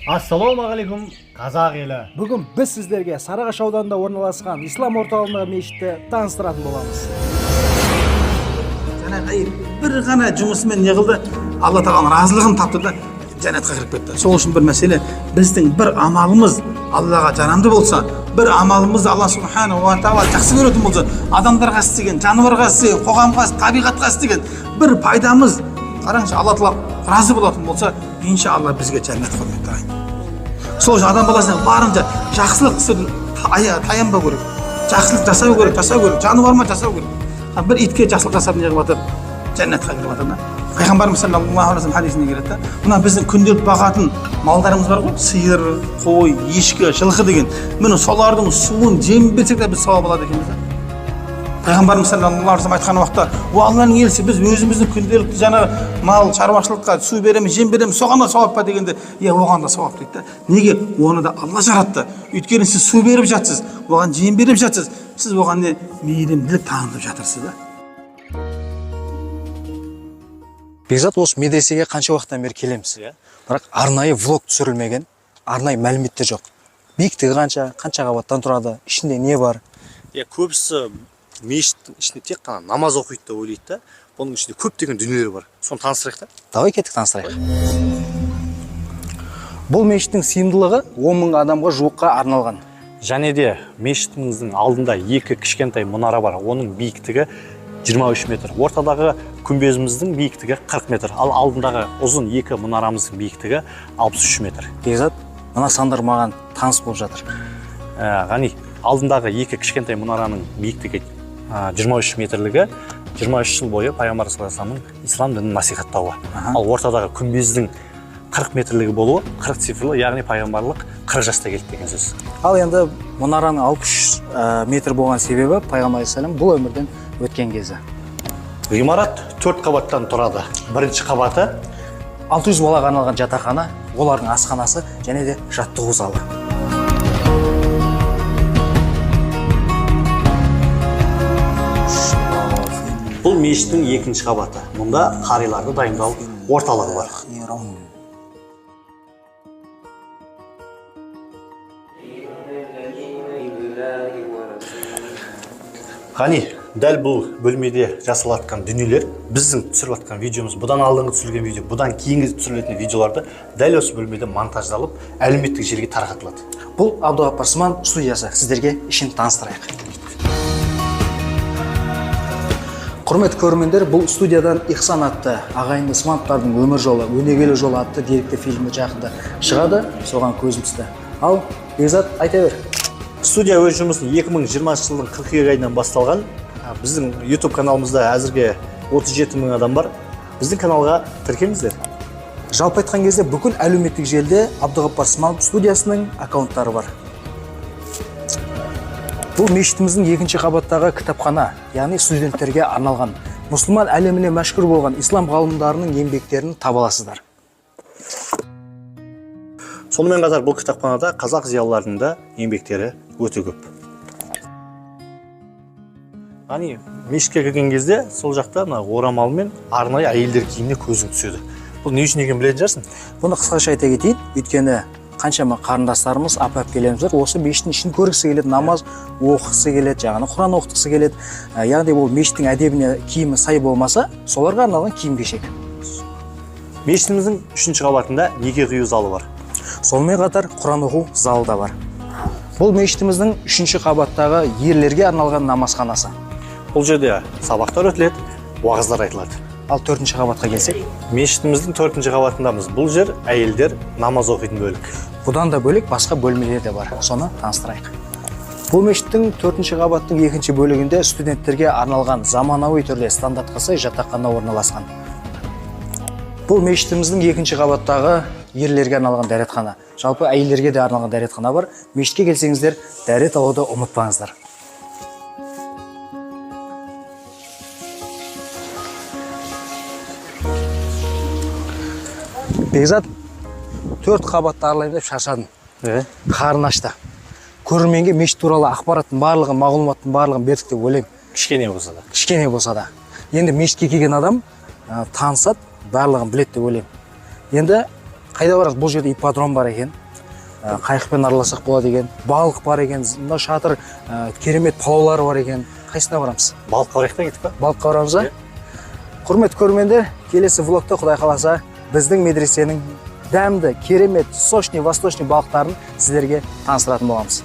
Ассалаумағалейкум, қазақ елі. Бүгін біз сіздерге Сарыағаш ауданында орналасқан ислам орталығындағы мешітті таныстыратын боламыз. бір ғана жұмысымен не қылды, алла тағаланың разылығын тапты да жәннатқа кіріп кетті. Сол үшін бір мәселе, біздің бір амалымыз аллаға жарамды болса, бір амалымыз алла субхана ва тағала жақсы көретін болса, адамдарға істеген, жануарға істеген, қоғамға, табиғатқа істеген бір пайдамыз, қараңызшы, алла тағала разы болатын болса, иншалла бізге жәннат құрмет дайын. Сол үшін адам баласына барынша жақсылық істеуден таянбау керек. Жақсылық жасау керек, жануарыма жасау керек. Bir itке жақсылық жасап не қылып жатыр, жәннатқа кіріп жатыр да. Пайғамбарымыз саллаллаху алейхи ва саллям хадисіне келеді да. Мына біздің күнделік бағатын малдарымыз бар ғой, сиыр, қой, ешкі, жылқы деген. Міне солардың суын жем берсек те біз сауап алады екенбіз да. Пайғамбарымыз саллаллаху алейхи ва саллям айтқан уақытта, "О Алланың елшісі, біз өзіміздің күнделікті жаңа мал шаруашылыққа су береміз, жем береміз, соған да сауап па?" дегенде, оған да сауап дейді да. Неге? Оны да Алла жаратты. Өйткені сіз су беріп жатсыз, оған жем беріп жатсыз. Сіз оған не мейірімділік танытып жатырсыз да. Бекзат, осы медресеге қанша уақыттан бері келеміз? Бірақ арнайы влог түсірілмеген, арнайы мәліметтер жоқ. Биіктігі қанша қабаттан тұрады, ішінде не бар? Көбісі мешіттің ішінде тек қана намаз оқиды деп ойлайды да. Бұның ішінде көптеген дүниелер бар. Соны таныстырайық та. Давай кеттік, таныстырайық. Бұл мешіттің сыйымдылығы 10 мың адамға жуыққа арналған. Және де мешітіміздің алдында екі кішкентай мұнара бар. Оның биіктігі 23 метр. Ортадағы күмбезіміздің биіктігі 40 метр. Ал алдындағы ұзын екі мұнарамыздың биіктігі 63 метр. Бекзат, мына сандар маған таныс болып жатыр. Ғани, алдындағы екі кішкентай мұнараның биіктігі 23 метрлігі 23 жыл бойы Пайғамбар саллаллаху алейхи ва саллямның ислам дінін насихаттауы. Ал ортадағы күмбездің 40 метрлігі болуы 40 цифрлы, яғни пайғамбарлық 40 жаста келді деген сөз. Ал енді мұнараның 63 метр болған себебі Пайғамбар алейхиссалам бұл өмірден өткен кезі. Ғимарат 4 қабаттан тұрады. Бірінші қабаты 600 балаға арналған жатақхана, олардың асханасы және де жаттығу залы. Бұл мешіттің екінші қабаты. Мұнда қариларды дайындау орталығы бар. Ғани, дәл бұл бөлмеде жасалатқан дүниелер, біздің түсірілатқан видеомыз, бұдан алдыңғы түсірілген видео, бұдан кейінгі түсірілетін видеоларды дәл осы бөлмеде монтаждалып, әлеуметтік желіге тарқатылады. Бұл Абдуғаппар Сман студиясы. Сіздерге ішін таныстырайық. Құрметті көрермендер, бұл студиядан Ихсан атты ағайынды Смановтардың өмір жолы, өнегелі жолы атты деректі фильмі жақында шығады, соған көзім түсті. Ал Бекзат, айта бер. Студия өз жұмысын 2020 жылдың қыркүйек айынан басталған. Біздің YouTube каналымызда әзірге 37 мың адам бар. Біздің каналға тіркеліңіздер. Жалпы айтқан кезде бүкіл әлеуметтік желіде Абдуғаппар Сманов студиясының аккаунттары бар. Бұл мешітіміздің екінші қабаттағы кітапхана, яғни студенттерге арналған. Мұсылман әлеміне мәшһүр болған ислам ғалымдарының еңбектерін таба аласыздар. Сонымен қатар бұл кітапханада қазақ зиялыларының да еңбектері өте көп. Ғани, мешітке кірген кезде сол жақта орамал мен арнайы әйелдер киіміне көзің түседі. Бұл не үшін екенін білетін шығарсың? Бұны қысқаша айта кетейін, өйткені қаншама қарындастарымыз, апа-әпкелеріміз осы мешіттің ішін көргісі келеді, намаз оқығысы келеді, жаңағы Құран оқығысы келеді. Яғни бұл мешіттің әдебіне киімі сай болмаса, соларға арналған киім-кешек. Мешітіміздің 3-ші қабатында неке қию залы бар. Сонымен қатар Құран оқу залы да бар. Бұл мешітіміздің 3-ші қабаттағы ерлерге арналған намазханасы. Бұл жерде сабақтар өтіледі, уағыздар айтылады. Ал 4-ші қабатқа келсек, мешітіміздің 4-ші қабатындамыз. Бұл жер әйелдер намаз оқитын бөлік. Бұдан да бөлек басқа бөлмелер де бар. Соны таныстырайық. Бұл мешіттің 4-ші қабаттың 2-ші бөлігінде студенттерге арналған заманауи түрде стандартқа сай жатақхана орналасқан. Бұл мешітіміздің 2-ші қабаттағы ерлерге арналған дәретхана. Жалпы әйелдерге де арналған дәретхана бар. Мешітке келсеңіздер, дәрет алуды ұмытпаңыздар. Бекзат, 4 қабатты аралайын деп шаршадым. Қарны ашты. Көрерменге мешіт туралы ақпараттың барлығын, мағлұматтың барлығын бердік деп ойлаймын. Кішкене болса да. Енді мешітке келген адам танысады, барлығын біледі деп ойлаймын. Енді Қайда барасыз? Бұл жерде ипподром бар екен. Қайықпен араласақ болады екен. Балық бар екен. Мына шатыр керемет палаулар бар екен. Қайсына барамыз? Балыққа барайық та, кеттік па? Балыққа барамыз ба? Құрметті көрермендер, келесі влогта Құдай қаласа біздің медресенің дәмді, керемет, сочный, восточный балықтарын сіздерге таныстыратын боламыз.